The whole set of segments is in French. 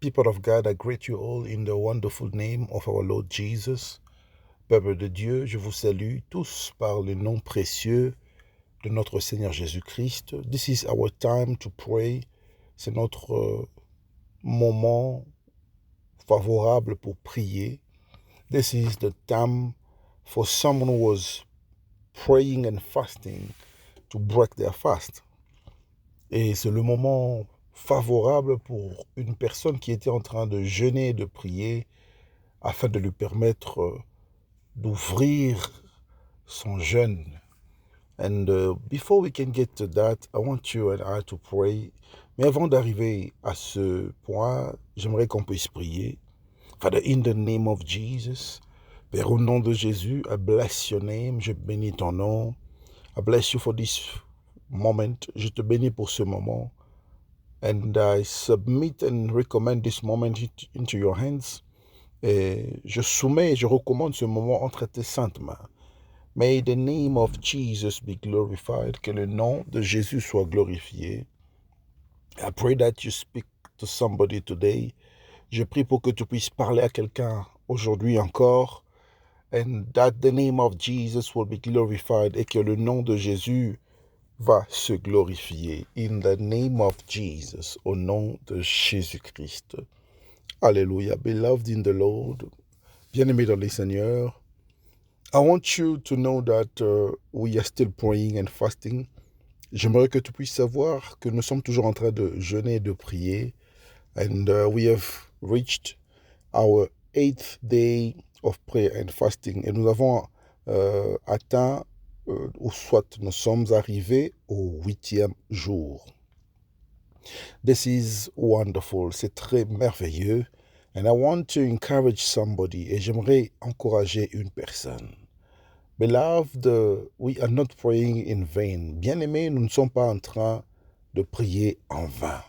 People of God, I greet you all in the wonderful name of our Lord Jesus. Peuple de Dieu, je vous salue tous par le nom précieux de notre Seigneur Jésus-Christ. This is our time to pray. C'est notre moment favorable pour prier. This is the time for someone who was praying and fasting to break their fast. Et c'est le moment favorable pour une personne qui était en train de jeûner et de prier afin de lui permettre d'ouvrir son jeûne. And before we can get to that, I want you and I to pray. Mais avant d'arriver à ce point, j'aimerais qu'on puisse prier. Father, in the name of Jesus, Père, au nom de Jésus, I bless your name, je bénis ton nom. I bless you for this moment. Je te bénis pour ce moment. And I submit and recommend this moment into your hands. Et je soumets et je recommande ce moment entre tes saintes mains. May the name of Jesus be glorified. Que le nom de Jésus soit glorifié. I pray that you speak to somebody today. Je prie pour que tu puisses parler à quelqu'un aujourd'hui encore. And that the name of Jesus will be glorified. Et que le nom de Jésus va se glorifier. In the name of Jesus. Au nom de Jésus-Christ. Alléluia. Beloved in the Lord. Bien-aimés dans le Seigneur. I want you to know that we are still praying and fasting. J'aimerais que tu puisses savoir que nous sommes toujours en train de jeûner et de prier. And we have reached our 8th day of prayer and fasting. Et nous avons atteint, ou soit nous sommes arrivés au 8e jour. This is wonderful. C'est très merveilleux. And I want to encourage somebody. Et j'aimerais encourager une personne. Beloved, we are not praying in vain. Bien-aimés, nous ne sommes pas en train de prier en vain.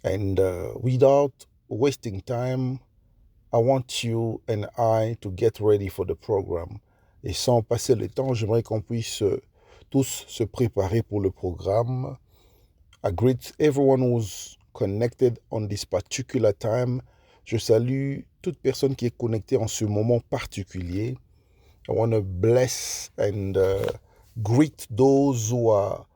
And without wasting time, I want you and I to get ready for the program. Et sans passer le temps, j'aimerais qu'on puisse tous se préparer pour le programme. I greet everyone who's connected on this particular time. Je salue toute personne qui est connectée en ce moment particulier. I want to bless and greet those who are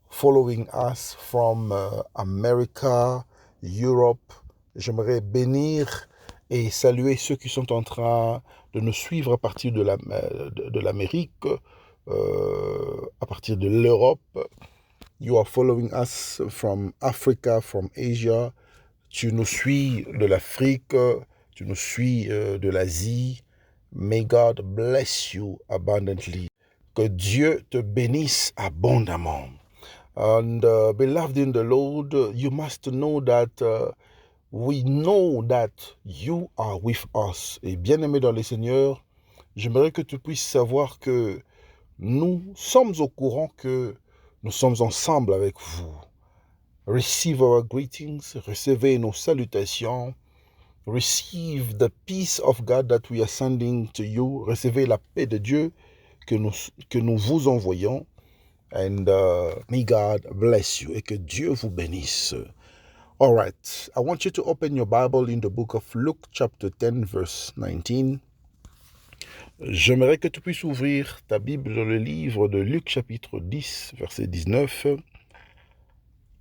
following us from America, Europe. J'aimerais bénir et saluer ceux qui sont en train de nous suivre à partir de l'Amérique, à partir de l'Europe. You are following us from Africa, from Asia. Tu nous suis de l'Afrique, tu nous suis de l'Asie. May God bless you abundantly. Que Dieu te bénisse abondamment. And beloved in the Lord, you must know that we know that you are with us. Et bien-aimé dans le Seigneur, j'aimerais que tu puisses savoir que nous sommes au courant que nous sommes ensemble avec vous. Receive our greetings, recevez nos salutations. Receive the peace of God that we are sending to you. Recevez la paix de Dieu que nous vous envoyons. And may God bless you. Et que Dieu vous bénisse. All right. I want you to open your Bible in the book of Luke chapter 10 verse 19. J'aimerais que tu puisses ouvrir ta Bible dans le livre de Luc chapitre 10 verset 19.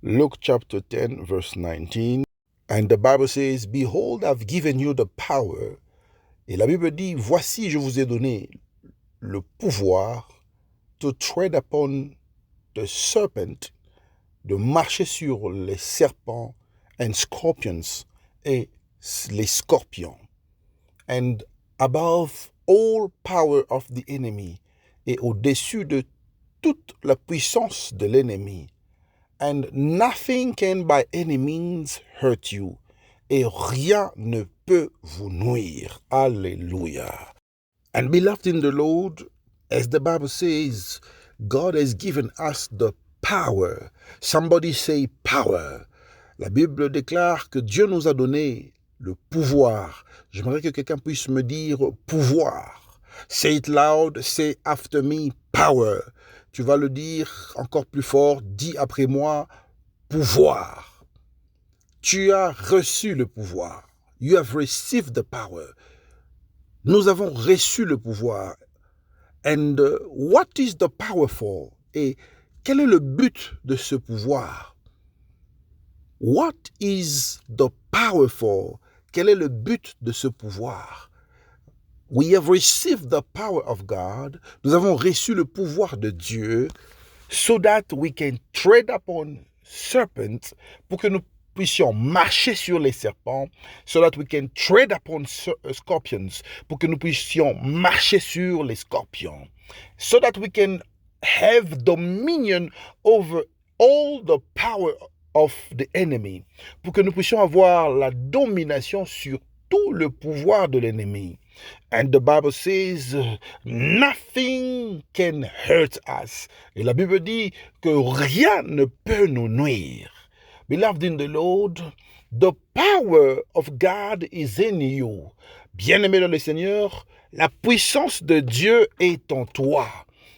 Luke chapter 10 verse 19. And the Bible says, Behold, I've given you the power. Et la Bible dit, voici, je vous ai donné le pouvoir to tread upon the serpent, de marcher sur les serpents and scorpions, et les scorpions. And above all power of the enemy, et au-dessus de toute la puissance de l'ennemi. And nothing can by any means hurt you. Et rien ne peut vous nuire. Alléluia. And beloved in the Lord, as the Bible says, God has given us the power. Somebody say power. La Bible déclare que Dieu nous a donné le pouvoir. J'aimerais que quelqu'un puisse me dire pouvoir. Say it loud, say after me, power. Tu vas le dire encore plus fort, dis après moi, pouvoir. Tu as reçu le pouvoir. You have received the power. Nous avons reçu le pouvoir. And what is the power for? Et quel est le but de ce pouvoir? What is the power for? Quel est le but de ce pouvoir? We have received the power of God. Nous avons reçu le pouvoir de Dieu so that we can tread upon serpents, pour que nous puissions marcher sur les serpents, so that we can tread upon scorpions, pour que nous puissions marcher sur les scorpions, so that we can have dominion over all the power of the enemy, pour que nous puissions avoir la domination sur tout le pouvoir de l'ennemi. And the Bible says, nothing can hurt us. Et la Bible dit que rien ne peut nous nuire. Beloved in the Lord, the power of God is in you. Bien-aimé dans le Seigneur, la puissance de Dieu est en toi.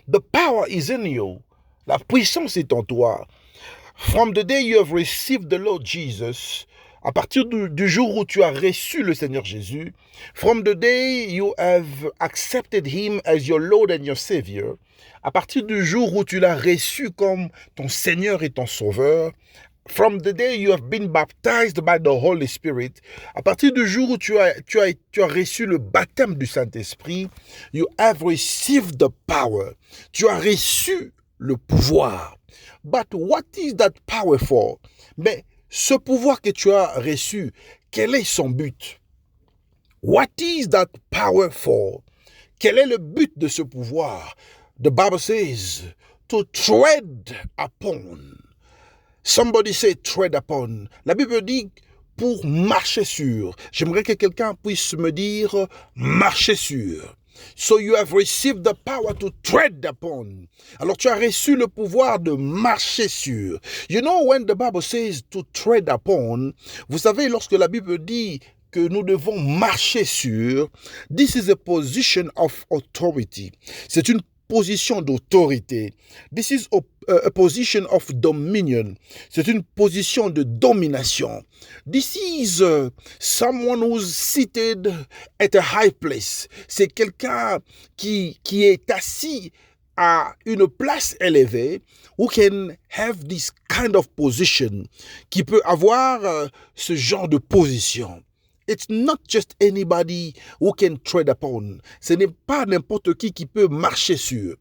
The power is in you. La puissance est en toi. From the day you have received the Lord Jesus, à partir du jour où tu as reçu le Seigneur Jésus, from the day you have accepted Him as your Lord and your Savior, à partir du jour où tu l'as reçu comme ton Seigneur et ton Sauveur, from the day you have been baptized by the Holy Spirit, à partir du jour où tu as reçu le baptême du Saint-Esprit, you have received the power. Tu as reçu le pouvoir. But what is that power for? Mais ce pouvoir que tu as reçu, quel est son but? What is that power for? Quel est le but de ce pouvoir? The Bible says, to tread upon. Somebody say tread upon. La Bible dit pour marcher sur. J'aimerais que quelqu'un puisse me dire marcher sur. So you have received the power to tread upon. Alors tu as reçu le pouvoir de marcher sur. You know when the Bible says to tread upon, vous savez lorsque la Bible dit que nous devons marcher sur, this is a position of authority. C'est une position d'autorité. This is a position of dominion. C'est une position de domination. This is someone who's seated at a high place. C'est quelqu'un qui est assis à une place élevée, who can have this kind of position, qui peut avoir ce genre de position. It's not just anybody who can tread upon. Ce n'est pas n'importe qui peut marcher sur.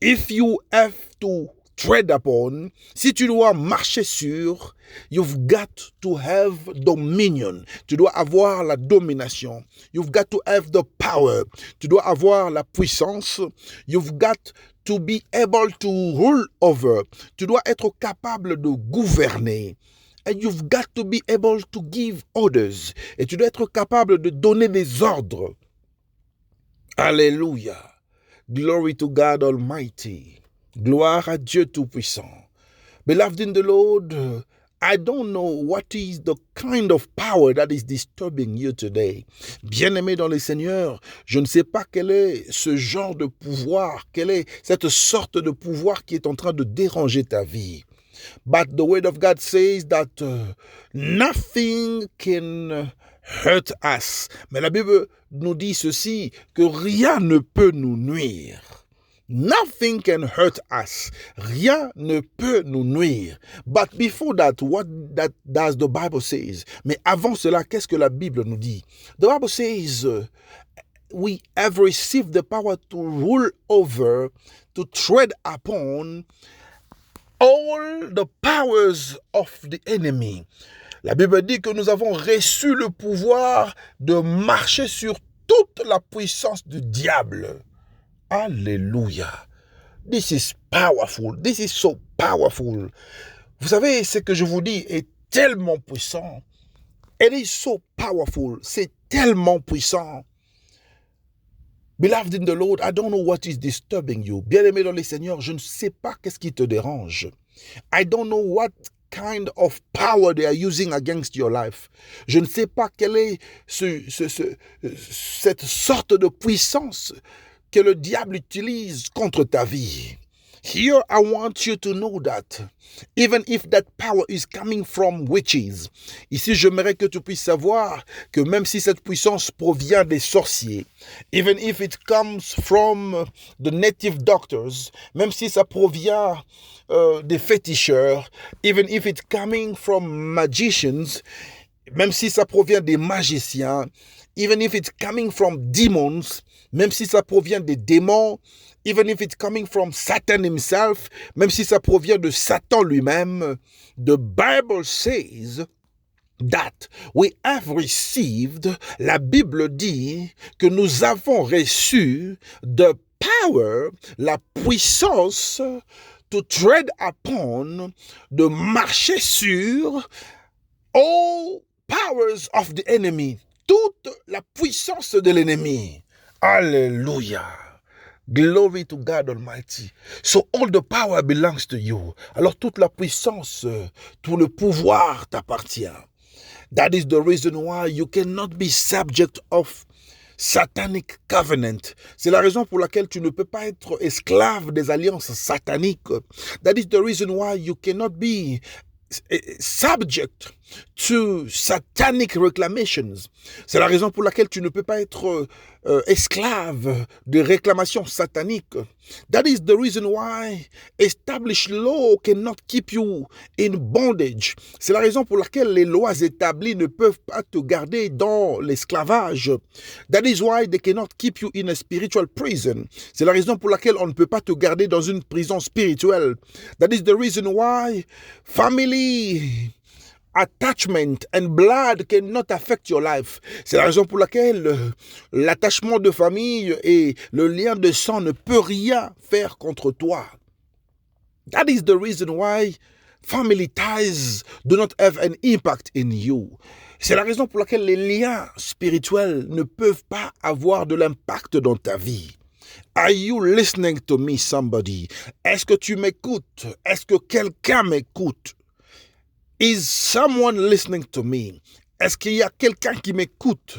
If you have to tread upon, si tu dois marcher sur, you've got to have dominion. Tu dois avoir la domination. You've got to have the power. Tu dois avoir la puissance. You've got to be able to rule over. Tu dois être capable de gouverner. And you've got to be able to give orders. Et tu dois être capable de donner des ordres. Alléluia. Glory to God Almighty. Gloire à Dieu Tout-Puissant. Beloved in the Lord, I don't know what is the kind of power that is disturbing you today. Bien-aimé dans le Seigneur, je ne sais pas quel est ce genre de pouvoir, quelle est cette sorte de pouvoir qui est en train de déranger ta vie. But the word of God says that nothing can hurt us. Mais la Bible nous dit ceci, que rien ne peut nous nuire. Nothing can hurt us. Rien ne peut nous nuire. But before that, what does the Bible says? Mais avant cela, qu'est-ce que la Bible nous dit? The Bible says, we have received the power to rule over, to tread upon all the powers of the enemy. La Bible dit que nous avons reçu le pouvoir de marcher sur toute la puissance du diable. Alléluia. This is powerful. This is so powerful. Vous savez, ce que je vous dis est tellement puissant. It is so powerful. C'est tellement puissant. Beloved in the Lord, I don't know what is disturbing you. Bien-aimé dans le Seigneur, je ne sais pas qu'est-ce qui te dérange. I don't know what kind of power they are using against your life. Je ne sais pas quelle est cette sorte de puissance que le diable utilise contre ta vie. Here, I want you to know that even if that power is coming from witches, ici, j'aimerais que tu puisses savoir que même si cette puissance provient des sorciers, even if it comes from the native doctors, même si ça provient des féticheurs, even if it's coming from magicians, même si ça provient des magiciens, even if it's coming from demons, même si ça provient des démons, even if it's coming from Satan himself, même si ça provient de Satan lui-même, the Bible says that we have received, la Bible dit que nous avons reçu the power, la puissance to tread upon, de marcher sur all powers of the enemy, toute la puissance de l'ennemi. Alléluia. Glory to God Almighty. So all the power belongs to you. Alors toute la puissance, tout le pouvoir t'appartient. That is the reason why you cannot be subject of satanic covenant. C'est la raison pour laquelle tu ne peux pas être esclave des alliances sataniques. That is the reason why you cannot be subject to satanic reclamations. C'est la raison pour laquelle tu ne peux pas être esclave de réclamations sataniques. That is the reason why established law cannot keep you in bondage. C'est la raison pour laquelle les lois établies ne peuvent pas te garder dans l'esclavage. That is why they cannot keep you in a spiritual prison. C'est la raison pour laquelle on ne peut pas te garder dans une prison spirituelle. That is the reason why family attachment and blood cannot affect your life. C'est la raison pour laquelle l'attachement de famille et le lien de sang ne peut rien faire contre toi. That is the reason why family ties do not have an impact in you. C'est la raison pour laquelle les liens spirituels ne peuvent pas avoir de l'impact dans ta vie. Are you listening to me, somebody? Est-ce que tu m'écoutes? Est-ce que quelqu'un m'écoute? Is someone listening to me? Est-ce qu'il y a quelqu'un qui m'écoute?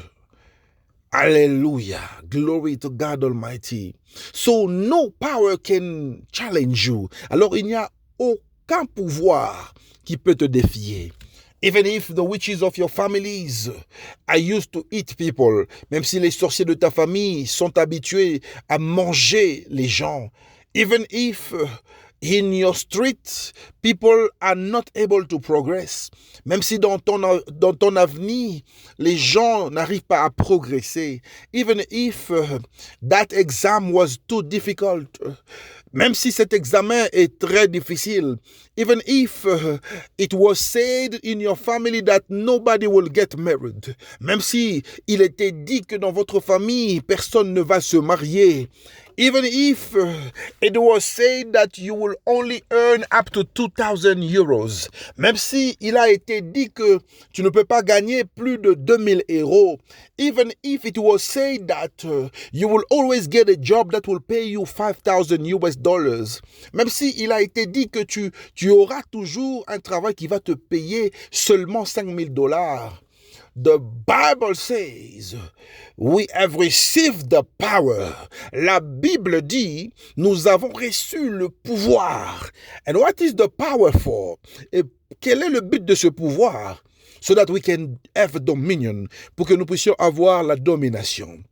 Alléluia. Glory to God Almighty. So no power can challenge you. Alors il n'y a aucun pouvoir qui peut te défier. Even if the witches of your families are used to eat people, même si les sorciers de ta famille sont habitués à manger les gens, even if in your street, people are not able to progress. Même si dans ton avenir, les gens n'arrivent pas à progresser. Even if that exam was too difficult. Même si cet examen est très difficile. Even if it was said in your family that nobody will get married. Même si il était dit que dans votre famille, personne ne va se marier. Even if it was said that you will only earn up to 2,000 euros. Même si il a été dit que tu ne peux pas gagner plus de 2,000 euros. Even if it was said that you will always get a job that will pay you 5,000 US dollars. Même si il a été dit que tu auras toujours un travail qui va te payer seulement 5,000 dollars. The Bible says, we have received the power. La Bible dit, nous avons reçu le pouvoir. And what is the power for? Et quel est le but de ce pouvoir? So that we can have dominion. Pour que nous puissions avoir la domination.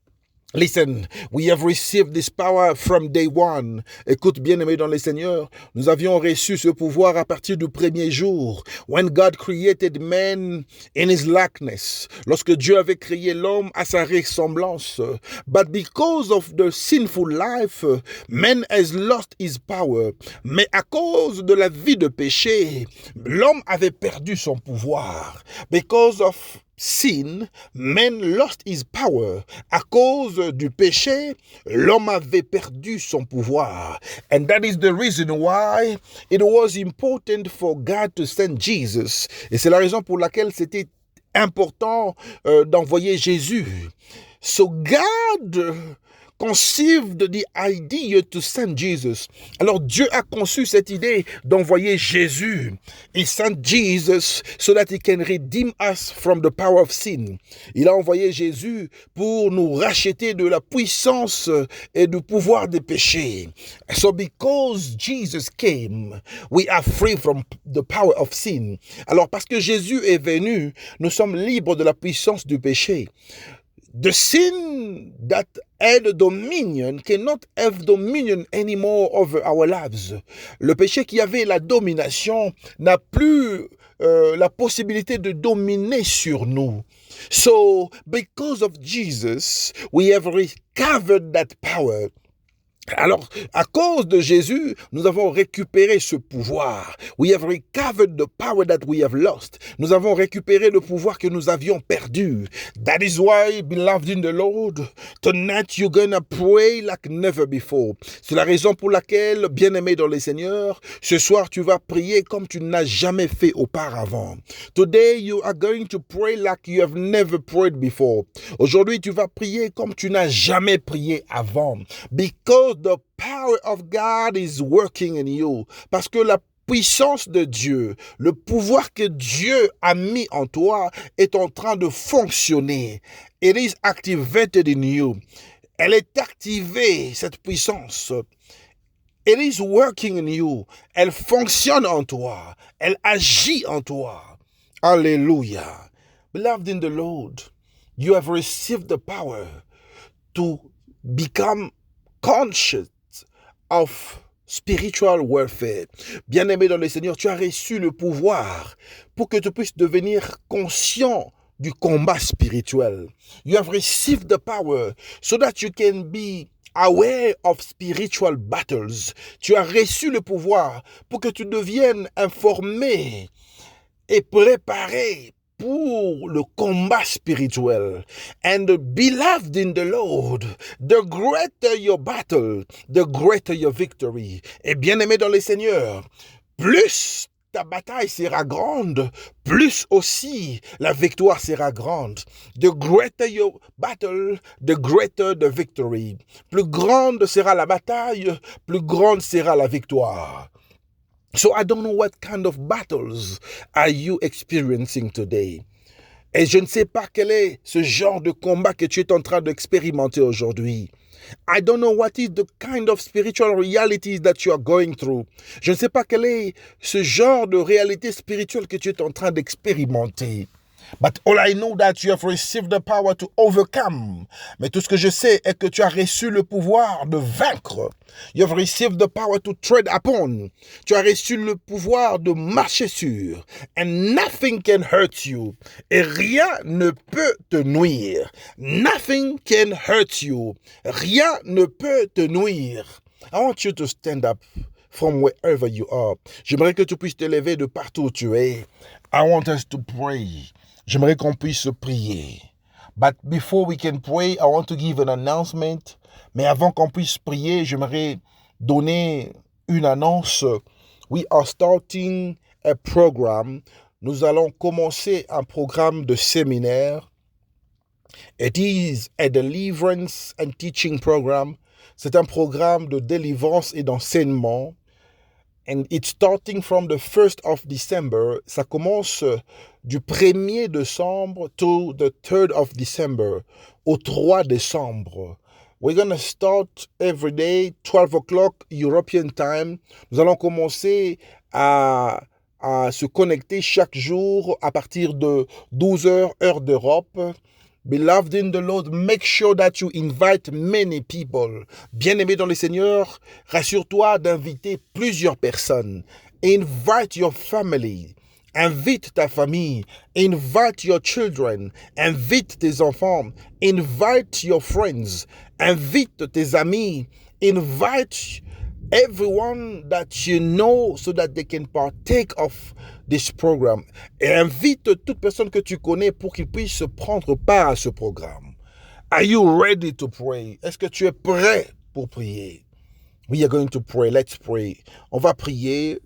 Listen, we have received this power from day one. Écoute, bien-aimé dans le Seigneur, nous avions reçu ce pouvoir à partir du premier jour. When God created man in his likeness. Lorsque Dieu avait créé l'homme à sa ressemblance. But because of the sinful life, man has lost his power. Mais à cause de la vie de péché, l'homme avait perdu son pouvoir. Because of sin, man lost his power. À cause du péché, l'homme avait perdu son pouvoir. And that is the reason why it was important for God to send Jesus. Et c'est la raison pour laquelle c'était important d'envoyer Jésus. So God conceived the idea to send Jesus. Alors Dieu a conçu cette idée d'envoyer Jésus. He sent Jesus so that he can redeem us from the power of sin. Il a envoyé Jésus pour nous racheter de la puissance et du pouvoir des péchés. So because Jesus came, we are free from the power of sin. Alors parce que Jésus est venu, nous sommes libres de la puissance du péché. The sin that had dominion cannot have dominion anymore over our lives. Le péché qui avait la domination n'a plus la possibilité de dominer sur nous. So, because of Jesus, we have recovered that power. Alors, à cause de Jésus, nous avons récupéré ce pouvoir. We have recovered the power that we have lost. Nous avons récupéré le pouvoir que nous avions perdu. That is why, beloved in the Lord, tonight you're gonna pray like never before. C'est la raison pour laquelle, bien-aimé dans le Seigneur, ce soir tu vas prier comme tu n'as jamais fait auparavant. Today you are going to pray like you have never prayed before. Aujourd'hui, tu vas prier comme tu n'as jamais prié avant. Because the power of God is working in you. Parce que la puissance de Dieu, le pouvoir que Dieu a mis en toi est en train de fonctionner. It is activated in you. Elle est activée, cette puissance. It is working in you. Elle fonctionne en toi. Elle agit en toi. Alléluia. Beloved in the Lord, you have received the power to become conscious of spiritual warfare. Bien-aimé dans le Seigneur, tu as reçu le pouvoir pour que tu puisses devenir conscient du combat spirituel. You have received the power so that you can be aware of spiritual battles. Tu as reçu le pouvoir pour que tu deviennes informé et préparé pour le combat spirituel. And beloved in the Lord, the greater your battle, the greater your victory. Et bien-aimé dans le Seigneur, plus ta bataille sera grande, plus aussi la victoire sera grande. The greater your battle, the greater the victory. Plus grande sera la bataille, plus grande sera la victoire. So I don't know what kind of battles are you experiencing today. Et je ne sais pas quel est ce genre de combat que tu es en train d'expérimenter aujourd'hui. I don't know what is the kind of spiritual realities that you are going through. Je ne sais pas quel est ce genre de réalité spirituelle que tu es en train d'expérimenter. But all I know that you have received the power to overcome. Mais tout ce que je sais est que tu as reçu le pouvoir de vaincre. You have received the power to tread upon. Tu as reçu le pouvoir de marcher sur. And nothing can hurt you. Et rien ne peut te nuire. Nothing can hurt you. Rien ne peut te nuire. I want you to stand up from wherever you are. J'aimerais que tu puisses te lever de partout où tu es. I want us to pray. J'aimerais qu'on puisse prier. But before we can pray, I want to give an announcement. Mais avant qu'on puisse prier, j'aimerais donner une annonce. We are starting a program. Nous allons commencer un programme de séminaire. It is a deliverance and teaching program. C'est un programme de délivrance et d'enseignement. And it's starting from the 1st of December. Ça commence du 1er décembre to the 3rd of December, au 3 décembre. We're going to start every day, 12 o'clock European time. Nous allons commencer à se connecter chaque jour à partir de 12 heures, heure d'Europe. Beloved in the Lord, make sure that you invite many people. Bien-aimé dans le Seigneur, rassure-toi d'inviter plusieurs personnes. Invite your family. Invite ta famille. Invite your children. Invite tes enfants. Invite your friends. Invite tes amis. Invite everyone that you know so that they can partake of this program. Et invite toute personne que tu connais pour qu'ils puissent prendre part à ce programme. Are you ready to pray? Est-ce que tu es prêt pour prier? We are going to pray. Let's pray. On va prier.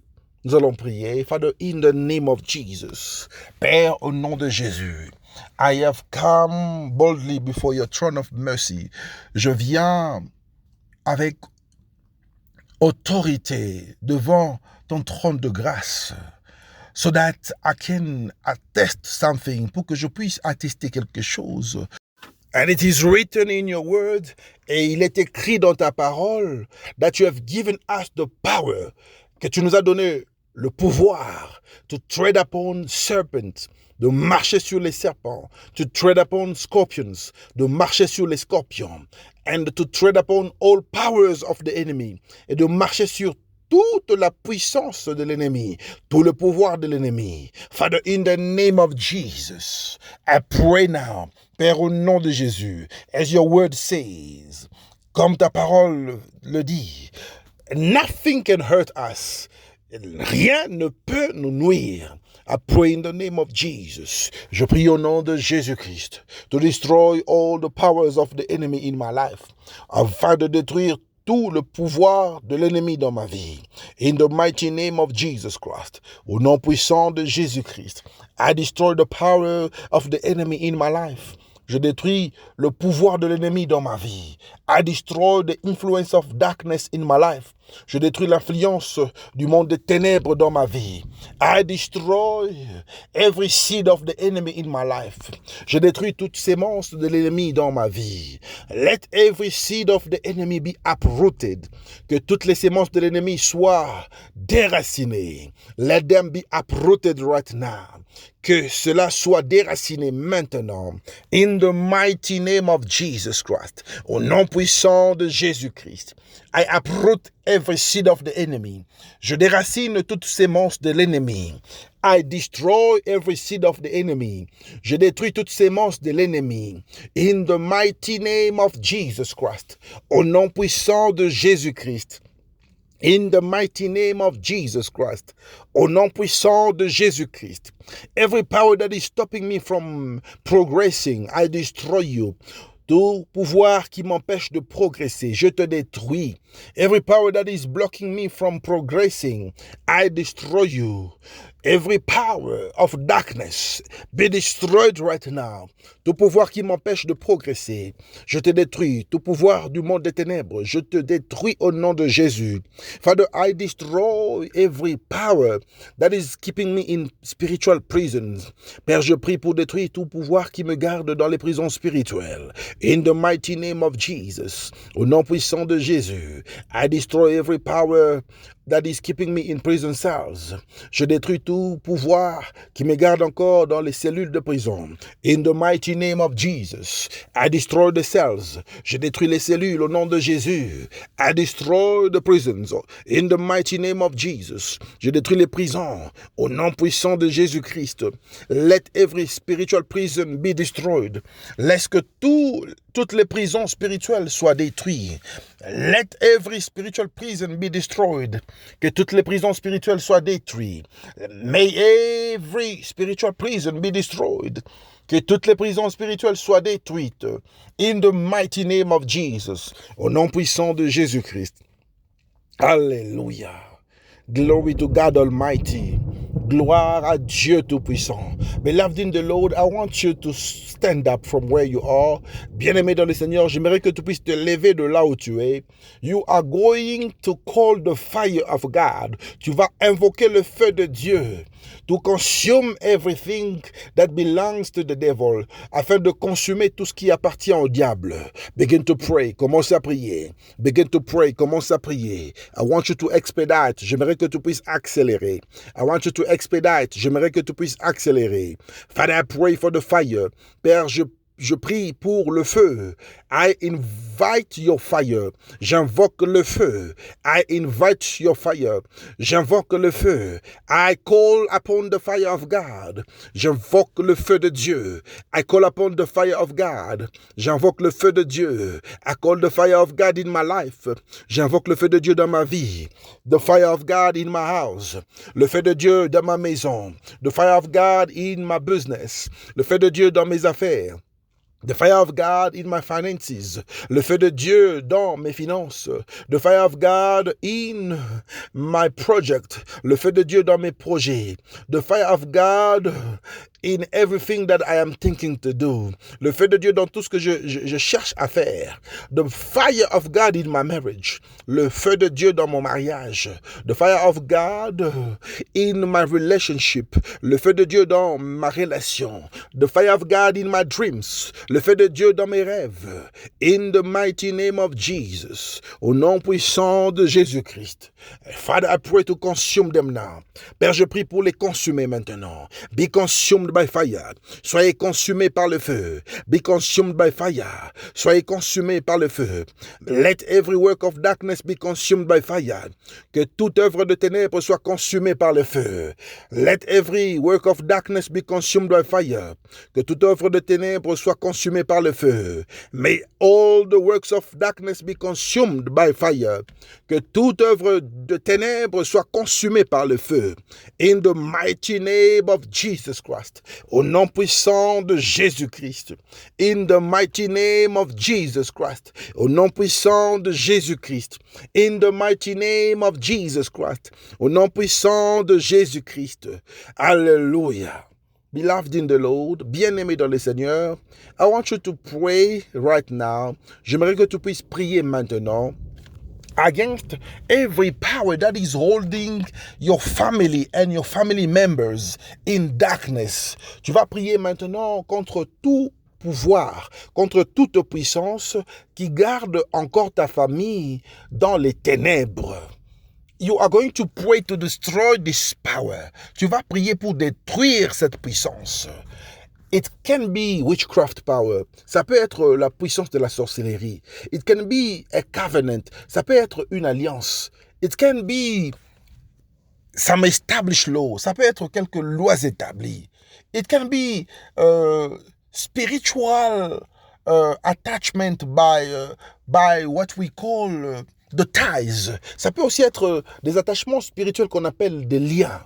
Nous allons prier. Father, in the name of Jesus. Père, au nom de Jésus. I have come boldly before your throne of mercy. Je viens avec autorité devant ton trône de grâce. So that I can attest something, pour que je puisse attester quelque chose. And it is written in your word, et il est écrit dans ta parole, that you have given us the power, que tu nous as donné le pouvoir to tread upon serpents, de marcher sur les serpents, to tread upon scorpions, de marcher sur les scorpions, and to tread upon all powers of the enemy, et de marcher sur toute la puissance de l'ennemi, tout le pouvoir de l'ennemi. Father, in the name of Jesus, I pray now, Père, au nom de Jésus, as your word says, comme ta parole le dit, nothing can hurt us. Rien ne peut nous nuire. I pray in the name of Jesus. Je prie au nom de Jésus-Christ to destroy all the powers of the enemy in my life, afin de détruire tout le pouvoir de l'ennemi dans ma vie. In the mighty name of Jesus Christ, au nom puissant de Jésus-Christ, I destroy the power of the enemy in my life. Je détruis le pouvoir de l'ennemi dans ma vie. I destroy the influence of darkness in my life. Je détruis l'influence du monde des ténèbres dans ma vie. I destroy every seed of the enemy in my life. Je détruis toute sémence de l'ennemi dans ma vie. Let every seed of the enemy be uprooted. Que toutes les sémences de l'ennemi soient déracinées. Let them be uprooted right now. Que cela soit déraciné maintenant. In the mighty name of Jesus Christ. Au nom puissant de Jésus-Christ. I uproot every seed of the enemy. Je déracine toute sémence de l'ennemi. I destroy every seed of the enemy. Je détruis toute sémence de l'ennemi. In the mighty name of Jesus Christ. Au nom puissant de Jésus-Christ. In the mighty name of Jesus Christ. Au nom puissant de Jésus-Christ. Every power that is stopping me from progressing, I destroy you. Tout pouvoir qui m'empêche de progresser, je te détruis. Every power that is blocking me from progressing, I destroy you. Every power of darkness be destroyed right now. Tout pouvoir qui m'empêche de progresser, je te détruis. Tout pouvoir du monde des ténèbres, je te détruis au nom de Jésus. Father, I destroy every power that is keeping me in spiritual prisons. Père, je prie pour détruire tout pouvoir qui me garde dans les prisons spirituelles. In the mighty name of Jesus, au nom puissant de Jésus, I destroy every power that is keeping me in prison cells. Je détruis tout pouvoir qui me garde encore dans les cellules de prison. In the mighty name of Jesus, I destroy the cells. Je détruis les cellules au nom de Jésus. I destroy the prisons. In the mighty name of Jesus, je détruis les prisons au nom puissant de Jésus-Christ. Let every spiritual prison be destroyed. Laisse que toutes les prisons spirituelles soient détruites. Let every spiritual prison be destroyed. Que toutes les prisons spirituelles soient détruites. May every spiritual prison be destroyed. Que toutes les prisons spirituelles soient détruites. In the mighty name of Jesus. Au nom puissant de Jésus-Christ. Alléluia. Glory to God Almighty. Gloire à Dieu Tout-Puissant. Beloved in the Lord, I want you to stand up from where you are. Bien-aimé dans le Seigneur, j'aimerais que tu puisses te lever de là où tu es. You are going to call the fire of God. Tu vas invoquer le feu de Dieu to consume everything that belongs to the devil, afin de consumer tout ce qui appartient au diable. Begin to pray. Commence à prier. Begin to pray. Commence à prier. I want you to expedite. J'aimerais que tu puisses accélérer. I want you to expedite. J'aimerais que tu puisses accélérer. Father, I pray for the fire. Père, je prie pour le feu. I invite your fire. J'invoque le feu. I invite your fire. J'invoque le feu. I call upon the fire of God. J'invoque le feu de Dieu. I call upon the fire of God. J'invoque le feu de Dieu. I call the fire of God in my life. J'invoque le feu de Dieu dans ma vie. The fire of God in my house. Le feu de Dieu dans ma maison. The fire of God in my business. Le feu de Dieu dans mes affaires. The fire of God in my finances. Le feu de Dieu dans mes finances. The fire of God in my project. Le feu de Dieu dans mes projets. The fire of God in everything that I am thinking to do. Le feu de Dieu dans tout ce que je cherche à faire. The fire of God in my marriage. Le feu de Dieu dans mon mariage. The fire of God in my relationship. Le feu de Dieu dans ma relation. The fire of God in my dreams. Le feu de Dieu dans mes rêves. In the mighty name of Jesus. Au nom puissant de Jésus-Christ. Father, I pray to consume them now. Père, je prie pour les consumer maintenant. Be consumed by fire. Soyez consumés par le feu. Be consumed by fire. Soyez consumés par le feu. Let every work of darkness be consumed by fire. Que toute œuvre de ténèbres soit consumée par le feu. Let every work of darkness be consumed by fire. Que toute œuvre de ténèbres soit consumée par le feu. May all the works of darkness be consumed by fire. Que toute œuvre de ténèbres soit consumée par le feu. In the mighty name of Jesus Christ. Au nom puissant de Jésus-Christ. In the mighty name of Jesus Christ. Au nom puissant de Jésus-Christ. In the mighty name of Jesus Christ. Au nom puissant de Jésus-Christ. Alléluia. Beloved in the Lord, bien-aimé dans le Seigneur, I want you to pray right now. J'aimerais que tu puisses prier maintenant against every power that is holding your family and your family members in darkness. Tu vas prier maintenant contre tout pouvoir, contre toute puissance qui garde encore ta famille dans les ténèbres. You are going to pray to destroy this power. Tu vas prier pour détruire cette puissance. It can be witchcraft power. Ça peut être la puissance de la sorcellerie. It can be a covenant. Ça peut être une alliance. It can be some established law. Ça peut être quelques lois établies. It can be spiritual attachment by what we call the ties. Ça peut aussi être des attachements spirituels qu'on appelle des liens.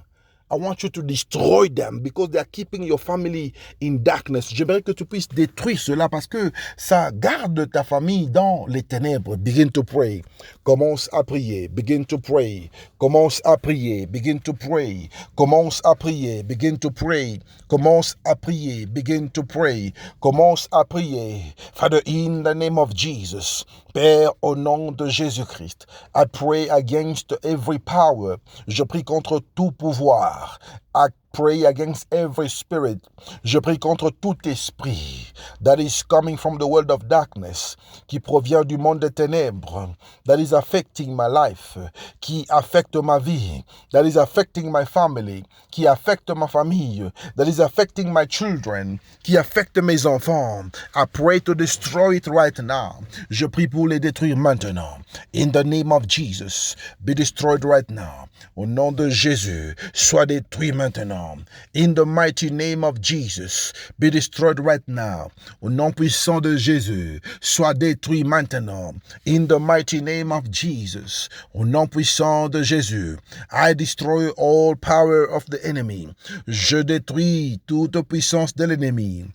I want you to destroy them because they are keeping your family in darkness. J'aimerais que tu puisses détruire cela parce que ça garde ta famille dans les ténèbres. Begin to pray. Commence à prier. Begin to pray. Commence à prier. Begin to pray. Commence à prier. Begin to pray. Commence à prier. Begin to pray. Commence à prier. Father, in the name of Jesus. Père, au nom de Jésus-Christ, I pray against every power. Je prie contre tout pouvoir. I pray against every spirit. Je prie contre tout esprit that is coming from the world of darkness, qui provient du monde des ténèbres, that is affecting my life, qui affecte ma vie, that is affecting my family, qui affecte ma famille, that is affecting my children, qui affecte mes enfants. I pray to destroy it right now. Je prie pour les détruire maintenant. In the name of Jesus, be destroyed right now. Au nom de Jésus, sois détruit maintenant. In the mighty name of Jesus, be destroyed right now. Au nom puissant de Jésus, sois détruit maintenant. In the mighty name of Jesus, au nom puissant de Jésus, I destroy all power of the enemy. Je détruis toute puissance de l'ennemi.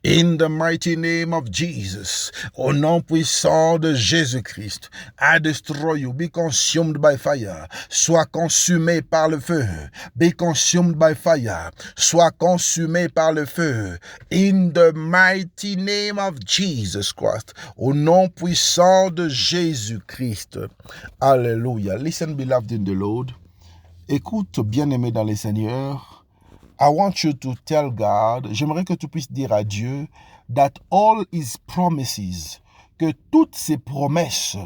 In the mighty name of Jesus, au nom puissant de Jésus-Christ, I destroy you, be consumed by fire, sois consumé par le feu, be consumed by fire, sois consumé par le feu, in the mighty name of Jesus Christ, au nom puissant de Jésus-Christ. Alléluia. Listen, beloved in the Lord. Écoute, bien-aimé dans le Seigneur. I want you to tell God, j'aimerais que tu puisses dire à Dieu, that all his promises, que toutes ses promesses,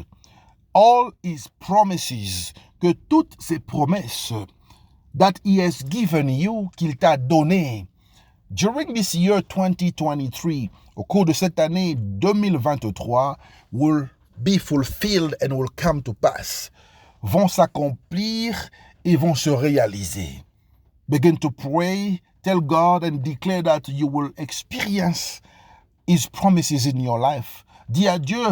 all his promises, que toutes ses promesses, that he has given you, qu'il t'a donné, during this year 2023, au cours de cette année 2023, will be fulfilled and will come to pass, vont s'accomplir et vont se réaliser. Begin to pray, tell God and declare that you will experience his promises in your life. Dis à Dieu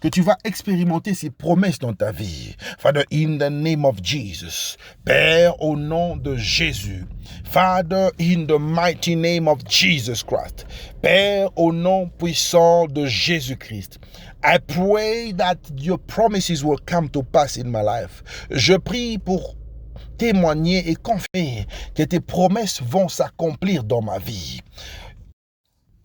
que tu vas expérimenter ses promesses dans ta vie. Father, in the name of Jesus. Père, au nom de Jésus. Father, in the mighty name of Jesus Christ. Père, au nom puissant de Jésus-Christ. I pray that your promises will come to pass in my life. Je prie pour témoigner et confirmer que tes promesses vont s'accomplir dans ma vie.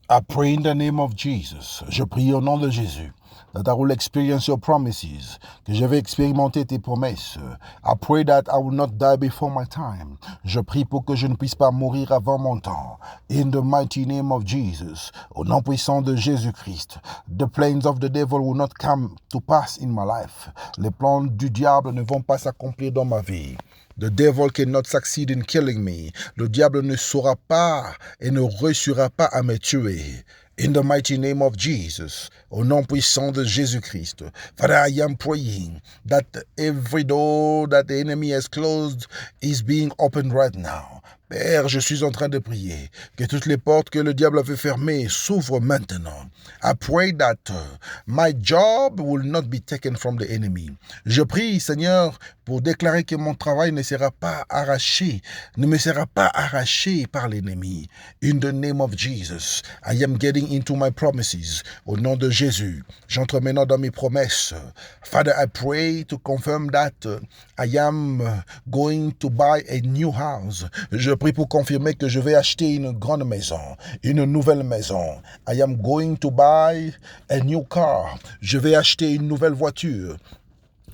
I pray in the name of Jesus. Je prie au nom de Jésus. That I will experience your promises. Que je vais expérimenter tes promesses. I pray that I will not die before my time. Je prie pour que je ne puisse pas mourir avant mon temps. In the mighty name of Jesus. Au nom puissant de Jésus-Christ. The plans of the devil will not come to pass in my life. Les plans du diable ne vont pas s'accomplir dans ma vie. The devil cannot succeed in killing me. Le diable ne saura pas et ne réussira pas à me tuer. In the mighty name of Jesus, au nom puissant de Jésus-Christ, Father, I am praying that every door that the enemy has closed is being opened right now. Père, je suis en train de prier que toutes les portes que le diable avait fermées s'ouvrent maintenant. I pray that my job will not be taken from the enemy. Je prie, Seigneur, pour déclarer que mon travail ne sera pas arraché, ne me sera pas arraché par l'ennemi. In the name of Jesus, I am getting into my promises. Au nom de Jésus, j'entre maintenant dans mes promesses. Father, I pray to confirm that I am going to buy a new house. Je prie pour confirmer que je vais acheter une grande maison, une nouvelle maison. I am going to buy a new car. Je vais acheter une nouvelle voiture.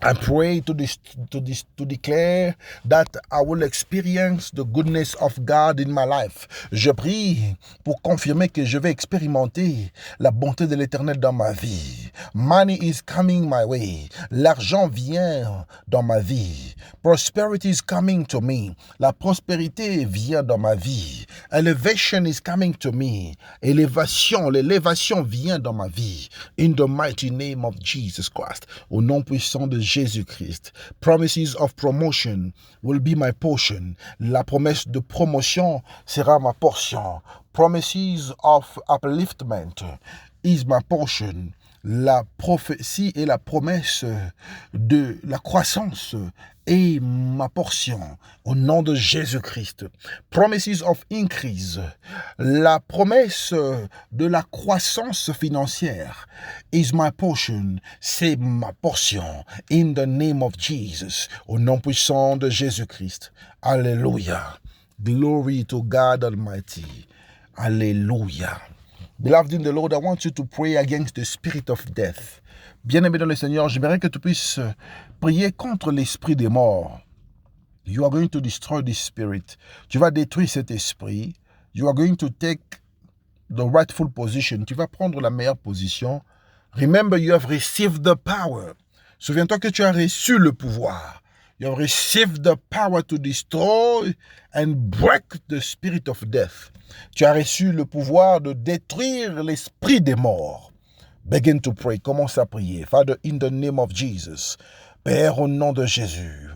I pray to declare that I will experience the goodness of God in my life. Je prie pour confirmer que je vais expérimenter la bonté de l'Éternel dans ma vie. Money is coming my way. L'argent vient dans ma vie. Prosperity is coming to me. La prospérité vient dans ma vie. Elevation is coming to me. L'élévation vient dans ma vie. In the mighty name of Jesus Christ. Au nom puissant de Jésus-Christ. Promises of promotion will be my portion. La promesse de promotion sera ma portion. Promises of upliftment is my portion. La prophétie et la promesse de la croissance est ma portion au nom de Jésus-Christ. Promises of increase, la promesse de la croissance financière is my portion, c'est ma portion in the name of Jesus, au nom puissant de Jésus-Christ. Alléluia. Glory to God Almighty. Alléluia. Beloved in the Lord, I want you to pray against the spirit of death. Bien-aimé dans le Seigneur, j'aimerais que tu puisses prier contre l'esprit des morts. You are going to destroy this spirit. Tu vas détruire cet esprit. You are going to take the rightful position. Tu vas prendre la meilleure position. Remember, you have received the power. Souviens-toi que tu as reçu le pouvoir. You have received the power to destroy and break the spirit of death. Tu as reçu le pouvoir de détruire l'esprit des morts. Begin to pray. Commence à prier. Father, in the name of Jesus. Père, au nom de Jésus.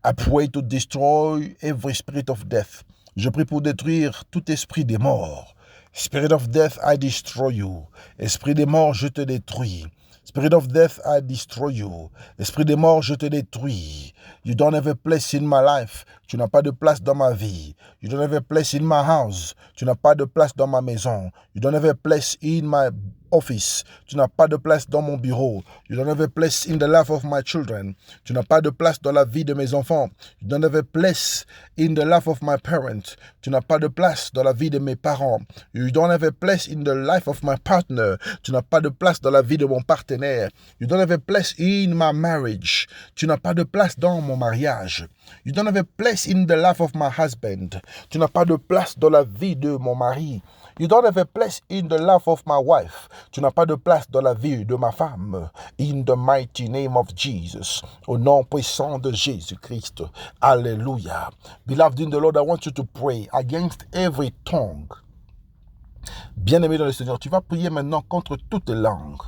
I pray to destroy every spirit of death. Je prie pour détruire tout esprit des morts. Spirit of death, I destroy you. Esprit des morts, je te détruis. Spirit of death, I destroy you. Esprit des morts, je te détruis. You don't have a place in my life. Tu n'as pas de place dans ma vie. You don't have a place in my house. Tu n'as pas de place dans ma maison. You don't have a place in my office. Tu n'as pas de place dans mon bureau. You don't have a place in the life of my children. Tu n'as pas de place dans la vie de mes enfants. You don't have a place in the life of my parents. Tu n'as pas de place dans la vie de mes parents. You don't have a place in the life of my partner. Tu n'as pas de place dans la vie de mon partenaire. You don't have a place in my marriage. Tu n'as pas de place dans mon mariage. You don't have a place in the life of my husband. Tu n'as pas de place dans la vie de mon mari. You don't have a place in the life of my wife. Tu n'as pas de place dans la vie de ma femme. In the mighty name of Jesus. Au nom puissant de Jésus-Christ. Alléluia. Beloved in the Lord, I want you to pray against every tongue. Bien-aimé dans le Seigneur, tu vas prier maintenant contre toute langue.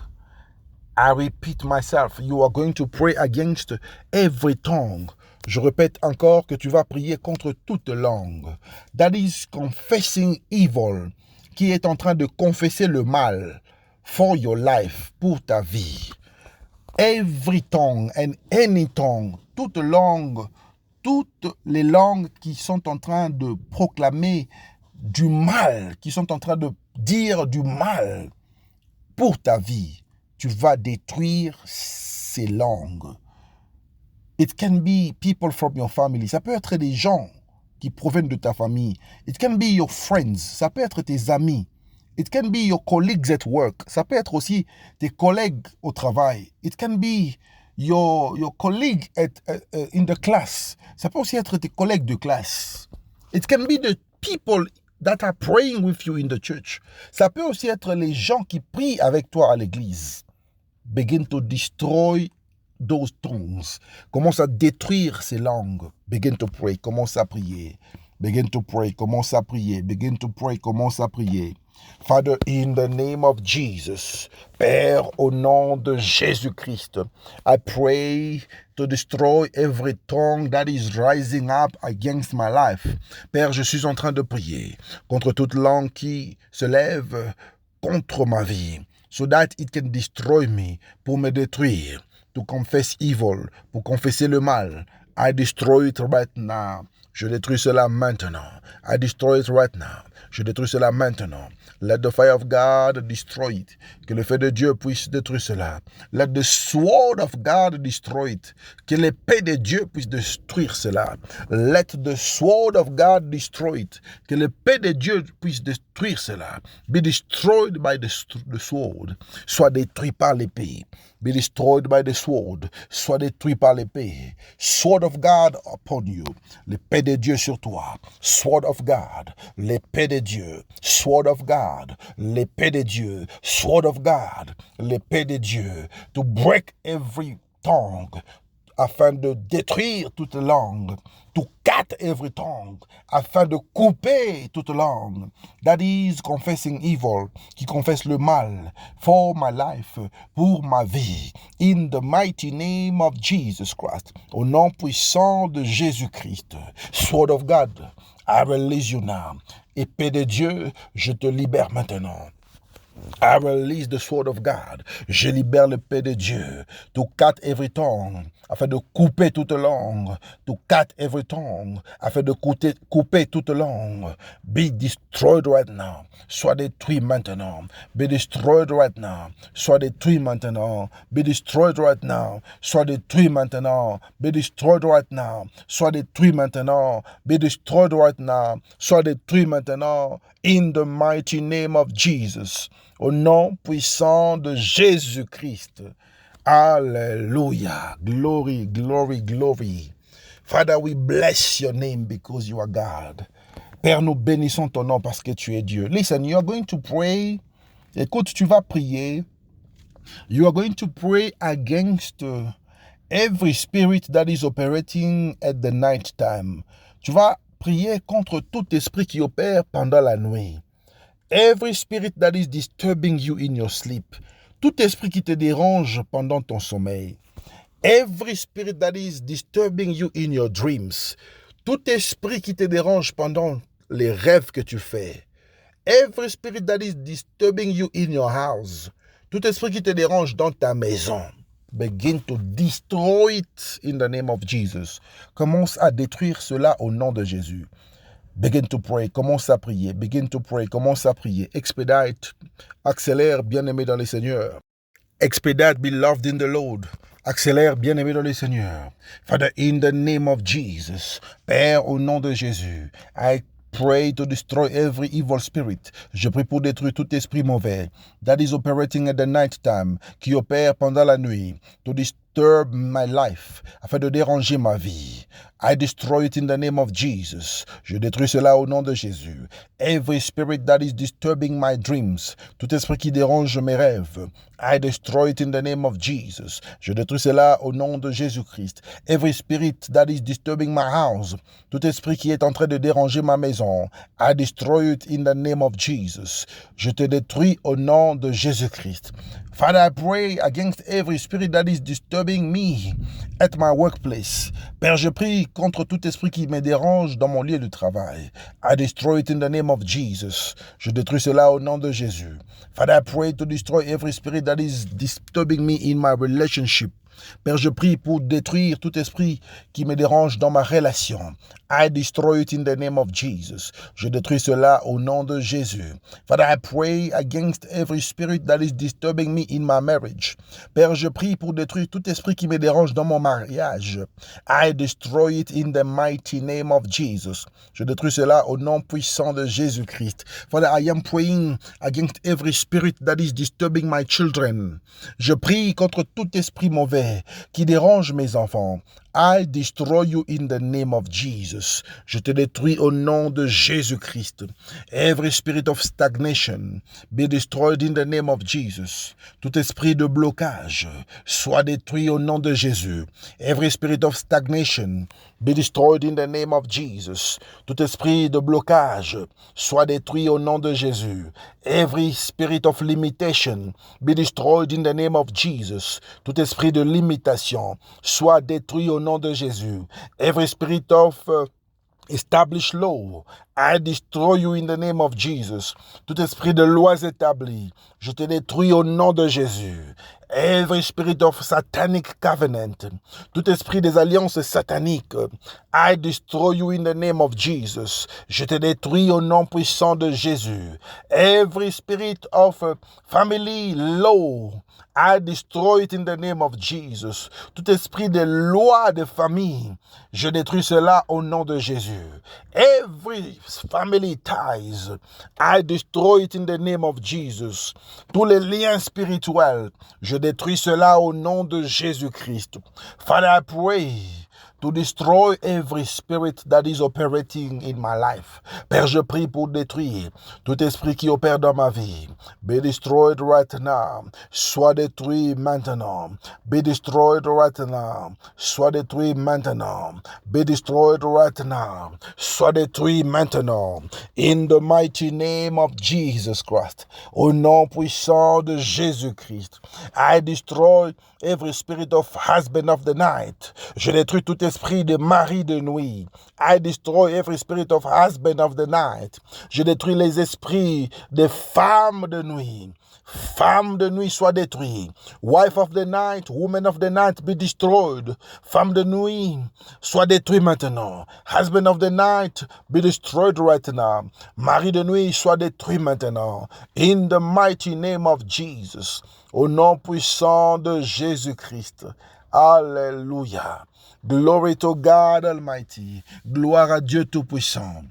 I repeat myself, you are going to pray against every tongue. Je répète encore que tu vas prier contre toute langue. That is confessing evil, qui est en train de confesser le mal for your life, pour ta vie. Every tongue and any tongue, toute langue, toutes les langues qui sont en train de proclamer du mal, qui sont en train de dire du mal pour ta vie. Tu vas détruire ces langues. It can be people from your family. Ça peut être des gens qui proviennent de ta famille. It can be your friends. Ça peut être tes amis. It can be your colleagues at work. Ça peut être aussi tes collègues au travail. It can be your colleague in the class. Ça peut aussi être tes collègues de classe. It can be the people that are praying with you in the church. Ça peut aussi être les gens qui prient avec toi à l'église. Begin to destroy those tongues. Commence à détruire ces langues. Begin to pray. Commence à prier. Begin to pray. Commence à prier. Begin to pray. Commence à prier. Father, in the name of Jesus, Père, au nom de Jésus-Christ, I pray to destroy every tongue that is rising up against my life. Père, je suis en train de prier contre toute langue qui se lève contre ma vie, so that it can destroy me, pour me détruire, to confess evil, pour confesser le mal. I destroy it right now. Je détruis cela maintenant. I destroy it right now. Je détruis cela maintenant. Let the fire of God destroy it. Que le feu de Dieu puisse détruire cela. Let the sword of God destroy it. Que l'épée de Dieu puisse détruire cela. Let the sword of God destroy it. Que l'épée de Dieu puisse détruire cela. Be destroyed by the sword. Soit détruit par l'épée. Be destroyed by the sword. Soit détruit par l'épée. Sword of God upon you. L'épée de Dieu sur toi. Sword of God. L'épée de Dieu. Sword of God. L'épée de Dieu. Sword of God. L'épée de Dieu. To break every tongue. Afin de détruire toute langue, to cut every tongue, afin de couper toute langue, that is confessing evil, qui confesse le mal, for my life, pour ma vie, in the mighty name of Jesus Christ, au nom puissant de Jésus-Christ. Sword of God, I release you now. Épée de Dieu, je te libère maintenant. I release the sword of God. Je libère l'épée de Dieu. To cut every tongue. Afin de couper toute langue. To cut every tongue. Afin de couper toute langue. Be destroyed right now. Sois détruit maintenant. Be destroyed right now. Sois détruit maintenant. Be destroyed right now. Sois détruit maintenant. Be destroyed right now. Sois détruit maintenant. Be destroyed right now. Sois détruit maintenant. In the mighty name of Jesus. Au nom puissant de Jésus-Christ. Hallelujah. Glory, glory, glory. Father, we bless your name because you are God. Père, nous bénissons ton nom parce que tu es Dieu. Listen, you are going to pray. Écoute, tu vas prier. You are going to pray against every spirit that is operating at the night time. Tu vas prier contre tout esprit qui opère pendant la nuit. Every spirit that is disturbing you in your sleep. Tout esprit qui te dérange pendant ton sommeil. Every spirit that is disturbing you in your dreams. Tout esprit qui te dérange pendant les rêves que tu fais. Every spirit that is disturbing you in your house. Tout esprit qui te dérange dans ta maison. Begin to destroy it in the name of Jesus. Commence à détruire cela au nom de Jésus. Begin to pray, commence à prier. Begin to pray, commence à prier. Expedite, accélère, bien-aimé dans le Seigneur. Expedite, beloved in the Lord. Accélère, bien-aimé dans le Seigneur. Father, in the name of Jesus. Père, au nom de Jésus. I pray to destroy every evil spirit. Je prie pour détruire tout esprit mauvais that is operating at the night time, qui opère pendant la nuit, to disturb my life, afin de déranger ma vie. I destroy it in the name of Jesus. Je détruis cela au nom de Jésus. Every spirit that is disturbing my dreams, tout esprit qui dérange mes rêves, I destroy it in the name of Jesus. Je détruis cela au nom de Jésus-Christ. Every spirit that is disturbing my house, tout esprit qui est en train de déranger ma maison, I destroy it in the name of Jesus. Je te détruis au nom de Jésus-Christ. Father, I pray against every spirit that is disturbing me at my workplace. Père, je prie contre tout esprit qui me dérange dans mon lieu de travail. I destroy it in the name of Jesus. Je détruis cela au nom de Jésus. Father, I pray to destroy every spirit that is disturbing me in my relationship. Père, je prie pour détruire tout esprit qui me dérange dans ma relation. I destroy it in the name of Jesus. Je détruis cela au nom de Jésus. Father, I pray against every spirit that is disturbing me in my marriage. Père, je prie pour détruire tout esprit qui me dérange dans mon mariage. I destroy it in the mighty name of Jesus. Je détruis cela au nom puissant de Jésus-Christ. Father, I am praying against every spirit that is disturbing my children. Je prie contre tout esprit mauvais qui dérange mes enfants. I destroy you in the name of Jesus. Je te détruis au nom de Jésus-Christ. Every spirit of stagnation be destroyed in the name of Jesus. Tout esprit de blocage soit détruit au nom de Jésus. Every spirit of stagnation be destroyed in the name of Jesus. Tout esprit de blocage soit détruit au nom de Jésus. Every spirit of limitation be destroyed in the name of Jesus. Tout esprit de limitation soit détruit au nom de Jésus. Every spirit of established law, I destroy you in the name of Jesus. Tout esprit de lois établies, je te détruis au nom de Jésus. Every spirit of satanic covenant, tout esprit des alliances sataniques, I destroy you in the name of Jesus. Je te détruis au nom puissant de Jésus. Every spirit of family law, I destroy it in the name of Jesus. Tout esprit de loi de famille, je détruis cela au nom de Jésus. Every family ties, I destroy it in the name of Jesus. Tous les liens spirituels, je détruis cela au nom de Jésus-Christ. Father, I pray to destroy every spirit that is operating in my life. Père, je prie pour détruire tout esprit qui opère dans ma vie. Be destroyed right now. Sois détruit maintenant. Be destroyed right now. Sois détruit maintenant. Be destroyed right now. Sois détruit maintenant. In the mighty name of Jesus Christ. Au nom puissant de Jésus-Christ. I destroy every spirit of husband of the night. Je détruis tout esprit de mari de nuit. I destroy every spirit of husband of the night. Je détruis les esprits de femmes de nuit. Femme de nuit soit détruite. Wife of the night, woman of the night be destroyed. Femme de nuit soit détruite maintenant. Husband of the night be destroyed right now. Mari de nuit soit détruit maintenant. In the mighty name of Jesus. Au nom puissant de Jésus-Christ. Alléluia. Glory to God Almighty. Gloire à Dieu Tout-Puissant.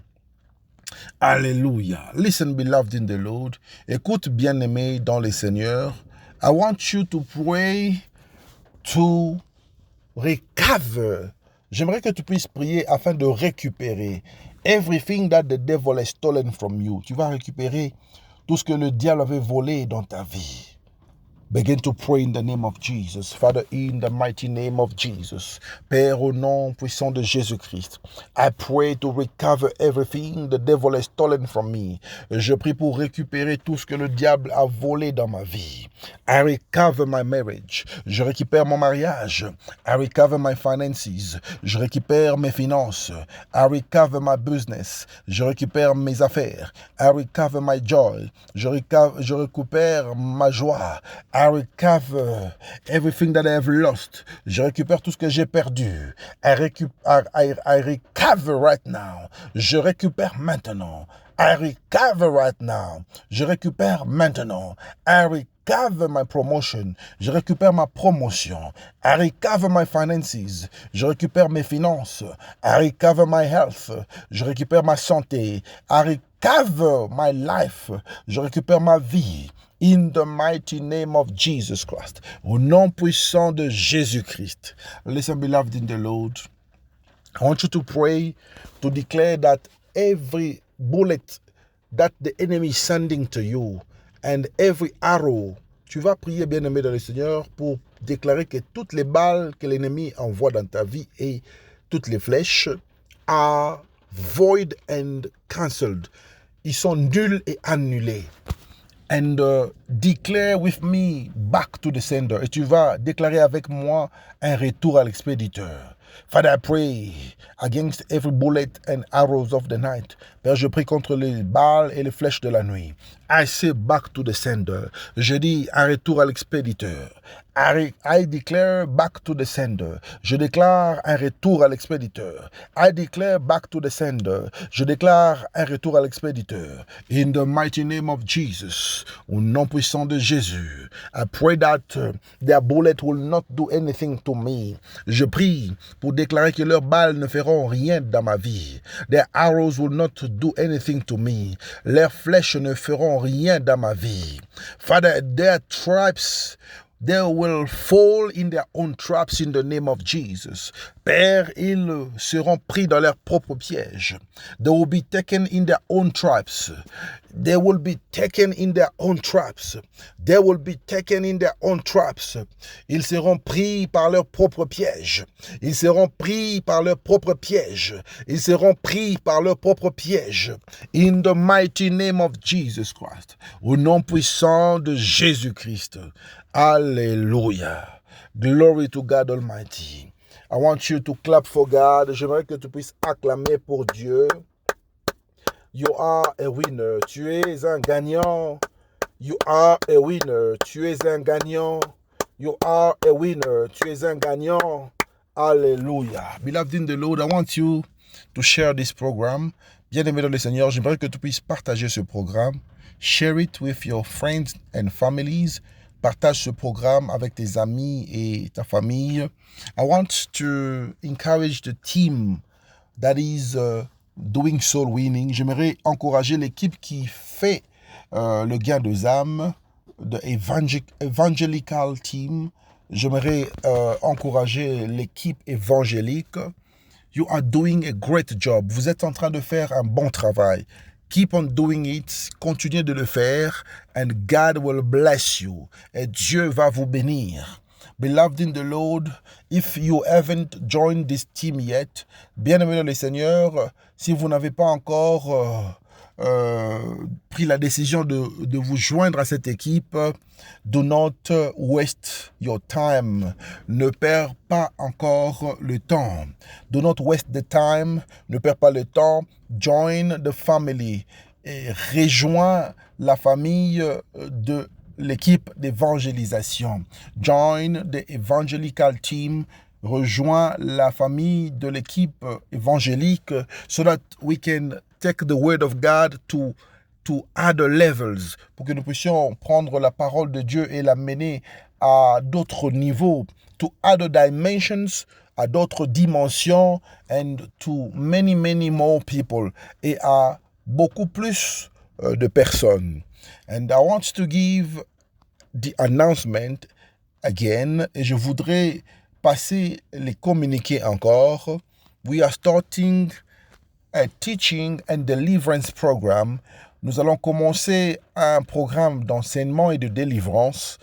Alléluia. Listen, beloved in the Lord. Écoute, bien-aimé dans le Seigneur. I want you to pray to recover. J'aimerais que tu puisses prier afin de récupérer everything that the devil has stolen from you. Tu vas récupérer tout ce que le diable avait volé dans ta vie. Begin to pray in the name of Jesus. Father, in the mighty name of Jesus. Père, au nom puissant de Jésus-Christ. I pray to recover everything the devil has stolen from me. Je prie pour récupérer tout ce que le diable a volé dans ma vie. I recover my marriage. Je récupère mon mariage. I recover my finances. Je récupère mes finances. I recover my business. Je récupère mes affaires. I recover my joy. Je récupère ma joie. I recover everything that I have lost. Je récupère tout ce que j'ai perdu. I recover right now. Je récupère maintenant. I recover right now. Je récupère maintenant. I recover my promotion. Je récupère ma promotion. I recover my finances. Je récupère mes finances. I recover my health. Je récupère ma santé. I recover my life. Je récupère ma vie. In the mighty name of Jesus Christ. Au nom puissant de Jésus-Christ. Listen, beloved in the Lord. I want you to pray to declare that every bullet that the enemy is sending to you and every arrow, tu vas prier, bien-aimé dans le Seigneur, pour déclarer que toutes les balles que l'ennemi envoie dans ta vie et toutes les flèches are void and cancelled. Ils sont nuls et annulés. And declare with me back to the sender. Et tu vas déclarer avec moi un retour à l'expéditeur. Father, I pray against every bullet and arrows of the night. Père, je prie contre les balles et les flèches de la nuit. I say back to the sender. Je dis un retour à l'expéditeur. I declare back to the sender. Je déclare un retour à l'expéditeur. I declare back to the sender. Je déclare un retour à l'expéditeur. In the mighty name of Jesus, au nom puissant de Jésus, I pray that their bullet will not do anything to me. Je prie pour déclarer que leurs balles ne feront rien dans ma vie. Their arrows will not do anything to me. Leurs flèches ne feront rien dans ma vie. Father, their tribes, they will fall in their own traps in the name of Jesus. Père, ils seront pris dans leurs propres pièges. They will be taken in their own traps. They will be taken in their own traps. They will be taken in their own traps. Ils seront pris par leurs propres pièges. Ils seront pris par leurs propres pièges. Ils seront pris par leurs propres pièges. In the mighty name of Jesus Christ. Au nom puissant de Jésus-Christ. Alléluia. Glory to God Almighty. I want you to clap for God. J'aimerais que tu puisses acclamer pour Dieu. You are a winner. Tu es un gagnant. You are a winner. Tu es un gagnant. You are a winner. Tu es un gagnant. Hallelujah. Beloved in the Lord, I want you to share this program. Bien-aimé dans le Seigneur, j'aimerais que tu puisses partager ce programme. Share it with your friends and families. Partage ce programme avec tes amis et ta famille. I want to encourage the team that is doing soul winning. J'aimerais encourager l'équipe qui fait le gain des âmes, the evangelical team. J'aimerais encourager l'équipe évangélique. You are doing a great job. Vous êtes en train de faire un bon travail. Keep on doing it. Continuez de le faire. And God will bless you. Et Dieu va vous bénir. Beloved in the Lord, if you haven't joined this team yet, bien-aimé dans le Seigneur, si vous n'avez pas encore pris la décision de vous joindre à cette équipe, do not waste your time. Ne perds pas encore le temps. Do not waste the time. Ne perds pas le temps. Join the family. Et rejoins la famille de l'équipe d'évangélisation. Join the evangelical team. Rejoins la famille de l'équipe évangélique so that we can take the word of God to other levels, pour que nous puissions prendre la parole de Dieu et la mener à d'autres niveaux, to other dimensions, à d'autres dimensions, and to many, many more people, et à beaucoup plus de personnes. And I want to give the announcement again, et je voudrais passer les communiqués encore. We are starting a teaching and deliverance program. Nous allons commencer un programme d'enseignement et de délivrance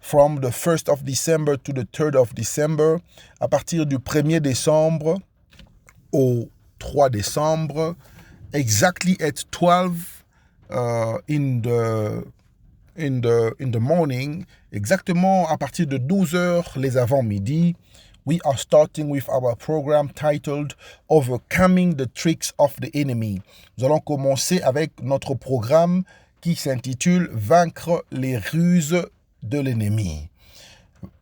from the 1st of December to the 3rd of December, à partir du 1er décembre au 3 décembre, exactly at 12 in the morning, exactement à partir de 12 heures les avant-midi. We are starting with our program titled Overcoming the Tricks of the Enemy. Nous allons commencer avec notre programme qui s'intitule Vaincre les ruses de l'ennemi.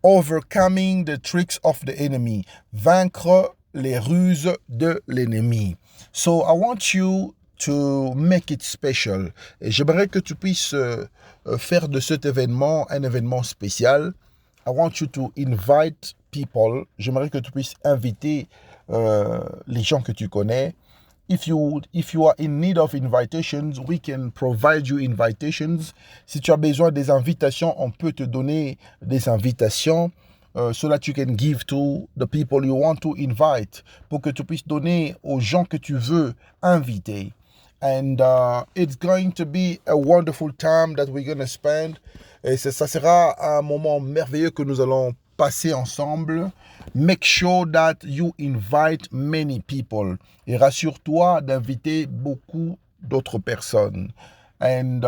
Overcoming the Tricks of the Enemy. Vaincre les ruses de l'ennemi. So I want you to make it special. Et j'aimerais que tu puisses faire de cet événement un événement spécial. I want you to invite people. J'aimerais que tu puisses inviter les gens que tu connais. If you are in need of invitations, we can provide you invitations. Si tu as besoin des invitations, on peut te donner des invitations so that you can give to the people you want to invite, pour que tu puisses donner aux gens que tu veux inviter. And it's going to be a wonderful time that we're going to spend. Et ça sera un moment merveilleux que nous allons passer ensemble. Make sure that you invite many people. Et rassure-toi d'inviter beaucoup d'autres personnes. And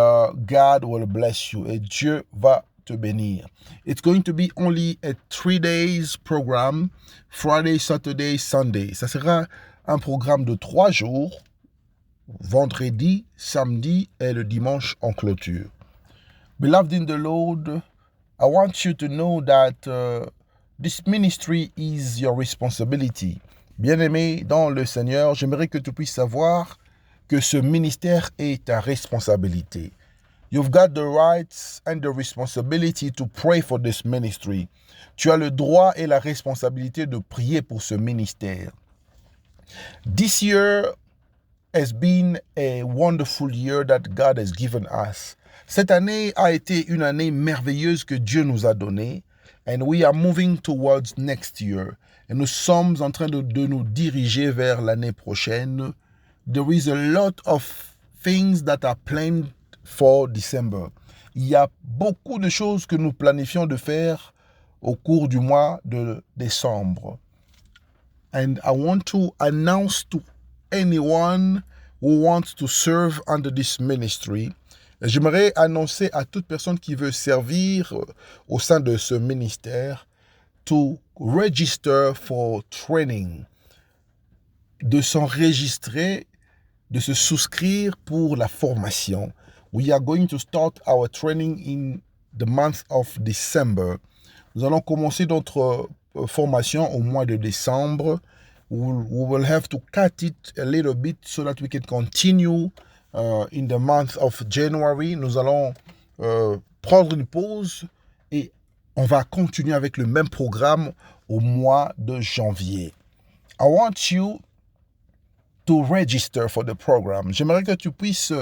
God will bless you. Et Dieu va te bénir. It's going to be only a 3 days program. Friday, Saturday, Sunday. Ça sera un programme de 3 jours. vendredi, samedi et le dimanche en clôture. Beloved in the Lord, I want you to know that this ministry is your responsibility. Bien-aimé dans le Seigneur, j'aimerais que tu puisses savoir que ce ministère est ta responsabilité. You've got the rights and the responsibility to pray for this ministry. Tu as le droit et la responsabilité de prier pour ce ministère. This year has been a wonderful year that God has given us. Cette année a été une année merveilleuse que Dieu nous a donnée. And we are moving towards next year. Et nous sommes en train de nous diriger vers l'année prochaine. There is a lot of things that are planned for December. Il y a beaucoup de choses que nous planifions de faire au cours du mois de décembre. And I want to announce to anyone who wants to serve under this ministry. J'aimerais annoncer à toute personne qui veut servir au sein de ce ministère to register for training, de s'enregistrer, de se souscrire pour la formation. We are going to start our training in the month of December. Nous allons commencer notre formation au mois de décembre. We will have to cut it a little bit so that we can continue in the month of January. Nous allons prendre une pause et on va continuer avec le même programme au mois de janvier. I want you to register for the program. J'aimerais que tu puisses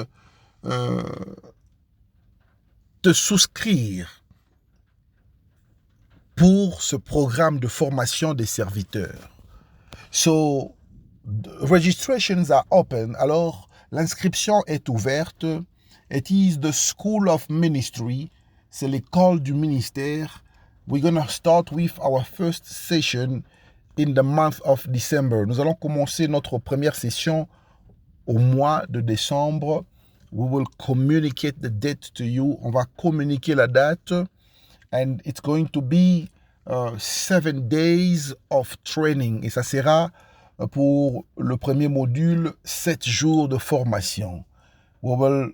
te souscrire pour ce programme de formation des serviteurs. So, registrations are open. Alors, l'inscription est ouverte. It is the School of Ministry. C'est l'école du ministère. We're going to start with our first session in the month of December. Nous allons commencer notre première session au mois de décembre. We will communicate the date to you. On va communiquer la date. And it's going to be 7 days of training. Et ça sera pour le premier module 7 jours de formation. We will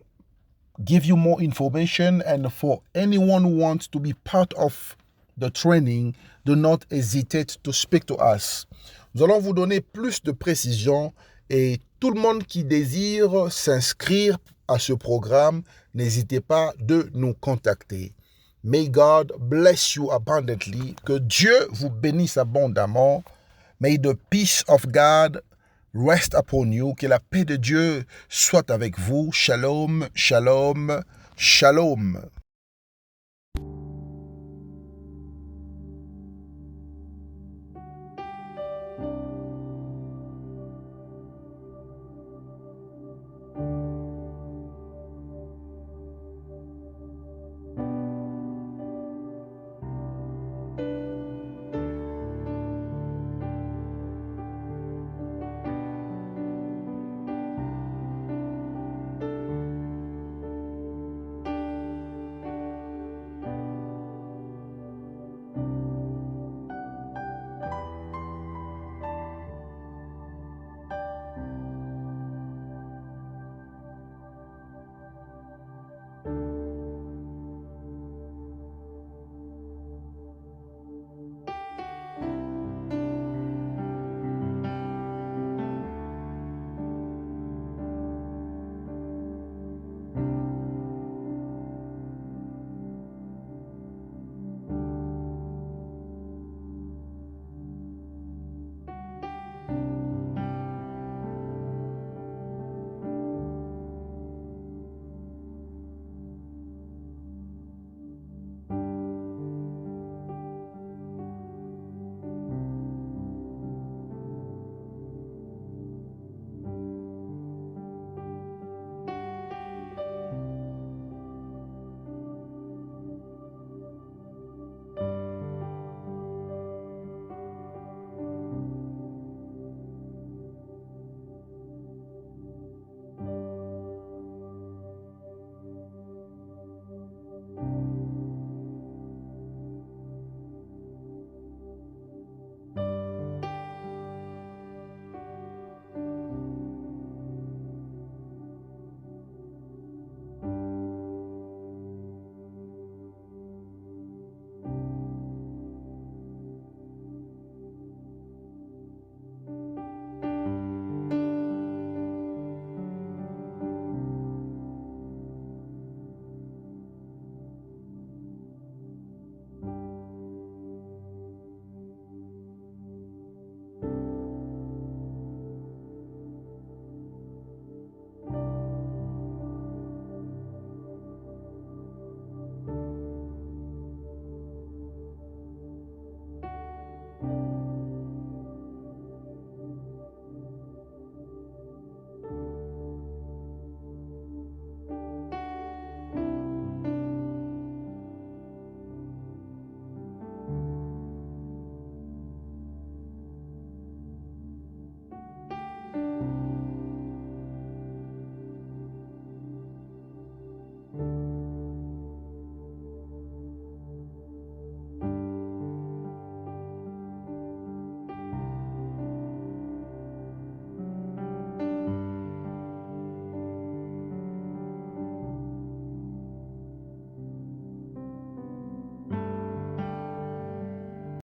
give you more information, and for anyone who wants to be part of the training, do not hesitate to speak to us. Nous allons vous donner plus de précisions, et tout le monde qui désire s'inscrire à ce programme, n'hésitez pas de nous contacter. May God bless you abundantly. Que Dieu vous bénisse abondamment. May the peace of God rest upon you. Que la paix de Dieu soit avec vous. Shalom, shalom, shalom.